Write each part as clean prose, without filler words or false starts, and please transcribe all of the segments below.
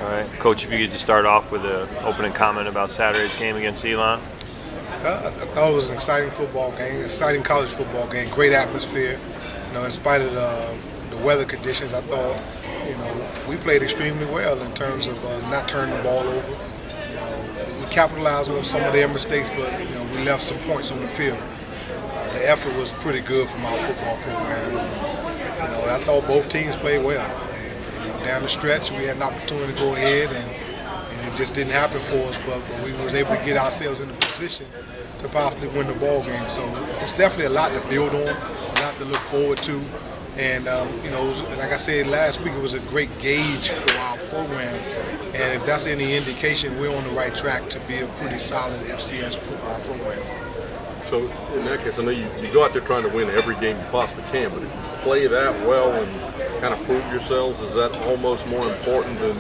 All right, Coach, if you could just start off with an opening comment about Saturday's game against Elon. I thought it was an exciting football game, exciting college football game, great atmosphere. In spite of the weather conditions, I thought, we played extremely well in terms of not turning the ball over. We capitalized on some of their mistakes, but we left some points on the field. The effort was pretty good from our football program. I thought both teams played well. And, down the stretch, we had an opportunity to go ahead, and it just didn't happen for us. But we was able to get ourselves in a position to possibly win the ball game. So it's definitely a lot to build on, a lot to look forward to. And like I said last week, it was a great gauge for our program. And if that's any indication, we're on the right track to be a pretty solid FCS football program. So in that case, I know you go out there trying to win every game you possibly can, but if you play that well and kind of prove yourselves, is that almost more important than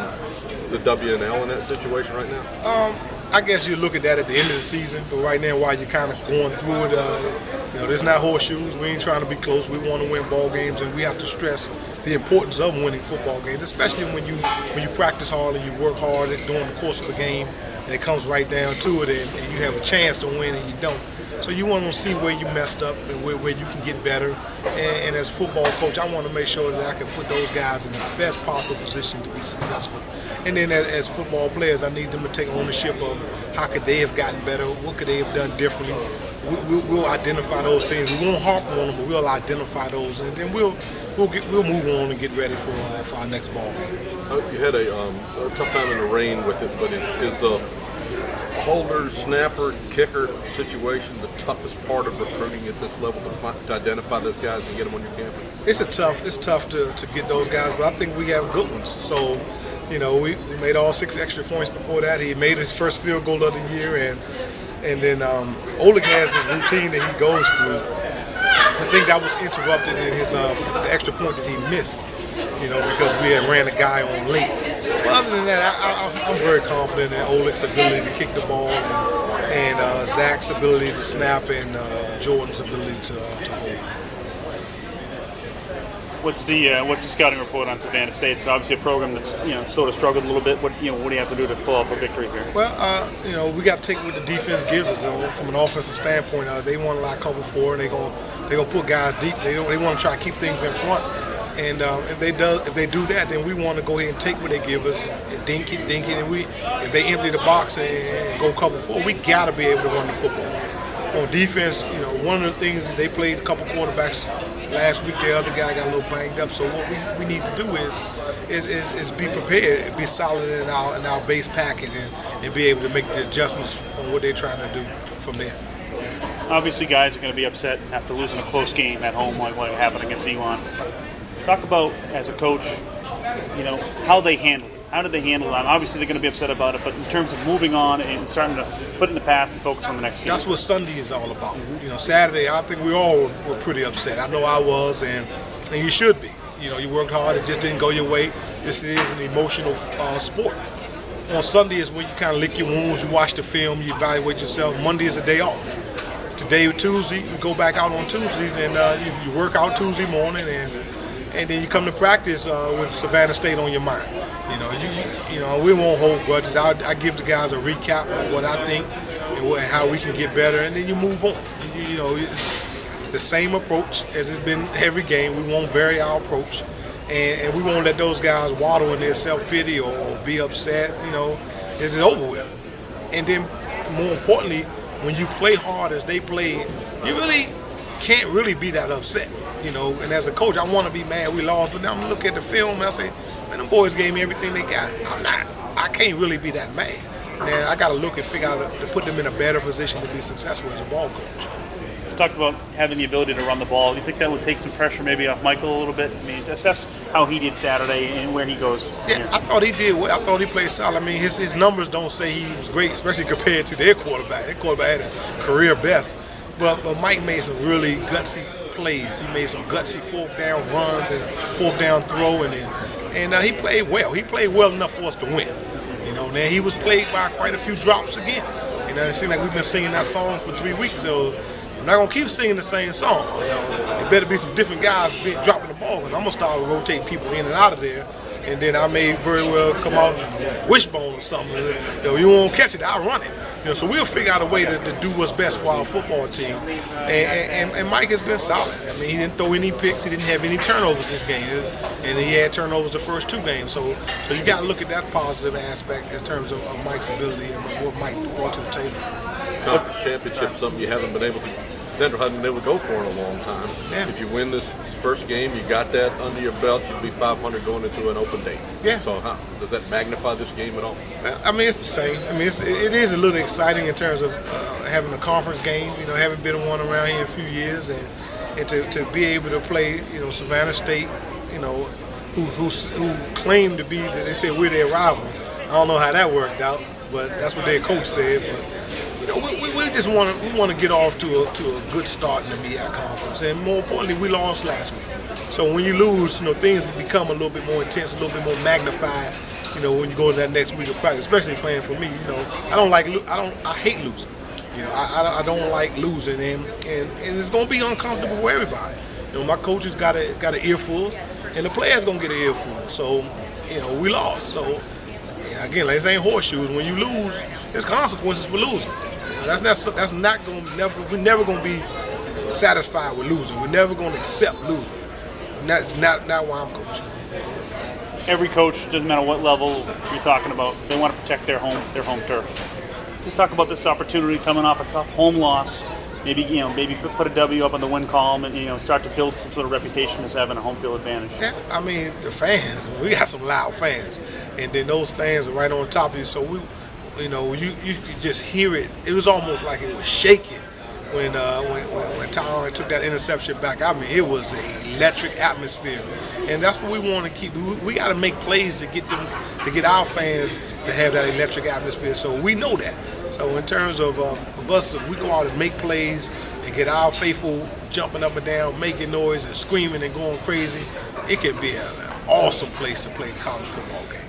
the W&L in that situation right now? I guess you look at that at the end of the season, but right now while you're kind of going through it, there's not horseshoes. We ain't trying to be close. We want to win ball games, and we have to stress the importance of winning football games, especially when you practice hard and you work hard during the course of a game, and it comes right down to it, and you have a chance to win and you don't. So you want to see where you messed up and where you can get better. And as a football coach, I want to make sure that I can put those guys in the best possible position to be successful. And then as football players, I need them to take ownership of how could they have gotten better, what could they have done differently. We'll identify those things. We won't harp on them, but we'll identify those, and then we'll move on and get ready for our next ball game. You had a tough time in the rain with it, but is the holder, snapper, kicker situation the toughest part of recruiting at this level to identify those guys and get them on your campus? It's tough to get those guys, but I think we have good ones. So, we made all 6 extra points before that. He made his first field goal of the year, and then Oleg has his routine that he goes through. I think that was interrupted in his the extra point that he missed, because we had ran a guy on late. But other than that, I'm very confident in Oleg's ability to kick the ball, and Zach's ability to snap, and Jordan's ability to hold. What's the scouting report on Savannah State? It's obviously a program that's sort of struggled a little bit. What do you have to do to pull off a victory here? Well, we got to take what the defense gives us. From an offensive standpoint, they want a lot of cover 4, and they're gonna put guys deep. They want to try to keep things in front. And if they do that, then we want to go ahead and take what they give us, and dink it. And if they empty the box and go cover 4, we got to be able to run the football. On defense, one of the things is they played a couple quarterbacks last week. The other guy got a little banged up. So what we need to do is be prepared, be solid in our base packet, and be able to make the adjustments on what they're trying to do from there. Obviously, guys are going to be upset after losing a close game at home like what happened against Elon. Talk about, as a coach, how they handle it. How did they handle it? Obviously, they're going to be upset about it, but in terms of moving on and starting to put it in the past and focus on the next game. That's what Sunday is all about. Saturday, I think we all were pretty upset. I know I was, and you should be. You worked hard, it just didn't go your way. This is an emotional sport. On Sunday is when you kind of lick your wounds, you watch the film, you evaluate yourself. Monday is a day off. Today, Tuesday, you go back out on Tuesdays, and you work out Tuesday morning, and then you come to practice with Savannah State on your mind. We won't hold grudges. I give the guys a recap of what I think and how we can get better, and then you move on. It's the same approach as it's been every game. We won't vary our approach, and we won't let those guys waddle in their self-pity or be upset. It's over with. And then, more importantly, when you play hard as they play, you really can't really be that upset. And as a coach, I want to be mad we lost, but now I'm looking at the film and I say, man, them boys gave me everything they got. I can't really be that mad. Man, I got to look and figure out to put them in a better position to be successful as a ball coach. You talked about having the ability to run the ball. Do you think that would take some pressure maybe off Michael a little bit? Assess how he did Saturday and where he goes. Yeah, I thought he did well. I thought he played solid. His numbers don't say he was great, especially compared to their quarterback. Their quarterback had a career best. But Mike made some really gutsy plays. He made some gutsy 4th down runs and 4th down throw, and he played well. He played well enough for us to win. Now he was plagued by quite a few drops again. It seems like we've been singing that song for 3 weeks, so I'm not gonna keep singing the same song. It better be some different guys dropping the ball, and I'm gonna start rotating people in and out of there. and then I may very well come out and wishbone or something. You won't catch it, I'll run it. So we'll figure out a way to do what's best for our football team. And Mike has been solid. I mean, he didn't throw any picks. He didn't have any turnovers this game. And he had turnovers the first 2 games. So you got to look at that positive aspect in terms of Mike's ability and what Mike brought to the table. Conference championship, something you haven't been able to, Central hasn't been able to go for in a long time. Yeah. If you win this first game, you got that under your belt, you'll be 500 going into an open date. Yeah. So does that magnify this game at all? I mean, it's the same. I mean, it is a little exciting in terms of having a conference game. Haven't been one around here in a few years, and to be able to play, Savannah State, who claim to be, they say we're their rival. I don't know how that worked out, but that's what their coach said. But we just want to get off to a good start in the MEAC conference, and more importantly, we lost last week. So when you lose, things become a little bit more intense, a little bit more magnified. When you go to that next week of practice, especially playing for me. I hate losing. I don't like losing, and it's going to be uncomfortable for everybody. My coaches got an earful, and the players gonna get an earful. So we lost. So again, like this ain't horseshoes. When you lose, there's consequences for losing. That's not gonna we're never gonna be satisfied with losing. We're never gonna accept losing. And that's not why I'm coaching. Every coach, doesn't matter what level you're talking about, they want to protect their home turf. Just talk about this opportunity coming off a tough home loss. Maybe put a W up on the win column and start to build some sort of reputation as having a home field advantage. Yeah, I mean the fans. We got some loud fans, and then those fans are right on top of you. So you could just hear it. It was almost like it was shaking when Tyron took that interception back. I mean, it was an electric atmosphere, and that's what we want to keep. We got to make plays to get our fans to have that electric atmosphere. So we know that. So in terms of us, if we go out and make plays and get our faithful jumping up and down, making noise and screaming and going crazy, it can be an awesome place to play a college football game.